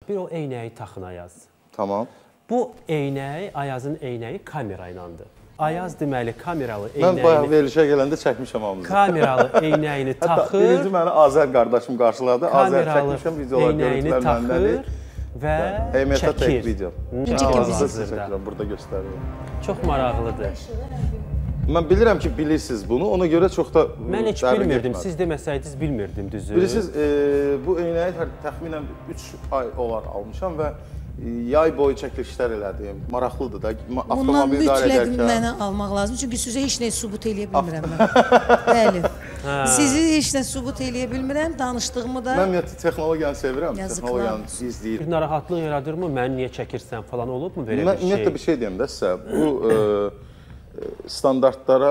bir o eynəyi taxın Ayaz. Tamam. Bu eynək, Ayazın eynəyi kamera ilandır. Ayaz deməli kameralı Mən bayaq eynəyini... verilişə gələndə çəkmişəm hamımızı. Kameralı eynəyini taxır. Birinci məni Azər qardaşım qarşıladı. Azər çəkmişəm, videolar eynəyini taxır və çəkir. Video. Burada göstərir. Çox maraqlıdır. Mən bilirəm ki, bilirsiniz bunu. Ona görə çox da mən heç bilmirdim. Siz deməsəydiniz bilmirdim, düzü. Bilirsiniz, bu eynəyi təxminən 3 ay olar almışam və yay boyu çəkilişlər elədim. Maraqlıdır da. Bundan mütləq mənə almaq lazım. Çünki sizə heç nə sübut eləyə bilmirəm mən. Bəli. Sizi heç nə sübut eləyə bilmirəm. Danışdığımı da... Mən texnologiyanı sevirəm. Texnologiyanı izləyir. Bir narahatlıq yaradırmı? Mən niyə çəkirsən falan olub mu belə bir şey? Mən ümumiyyətlə bir şey deyim də sizə. Bu standartlara,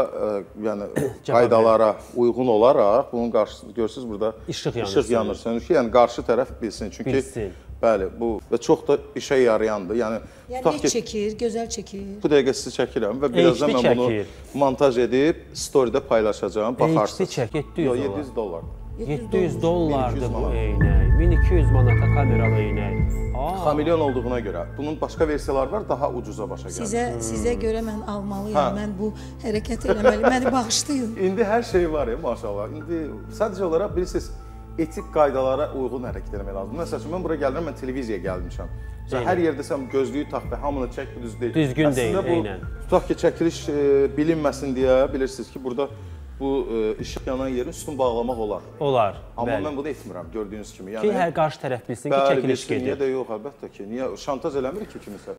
yəni qaydalara uyğun olaraq bunun qarşısında görürsünüz burada işıq yanır, sönür ki, yəni qarşı tərəf bilsin. Çünki bəli, bu və çox da işə yarayandır. Yəni net çəkir, gözəl çəkir. Bu dəqiqə sizi çəkirəm və birazdan mən bunu montaj edib storydə paylaşacağım, baxarsınız. HD çək, 700 dollar. 700 dollardır bu eynək. 1200 manata kameralı eynək. Xamilyon olduğuna görə. Bunun başqa versiyaları var, daha ucuza başa gəlir. Sizə görə mən almalıyam, mən bu hərəkət eləməli, məni bağışlayın. İndi hər şey var ya, maşallah. İndi sadəcə olaraq bilirsiniz, etik qaydalara uyğun hərəkət etmək lazımdır. Məsəl üçün, mən bura gəlirəm, mən televiziyaya gəlmişəm. Hər yerdə sən gözlüyü tax və hamını çək, düz deyil. Düzgün deyil, eynən. Tutaq ki, çəkiliş bilinməsin deyə bilirsiniz ki, burada bu işıq yanan yerin üstünü bağlamaq olar. Olar, amma mən bunu etmirəm, gördüyünüz kimi. Ki, hər qarşı tərəf bilsin ki, çəkiliş gedir. Niyə də yox, əlbəttə ki. Niyə? Şantaj eləmir ki, kimisə.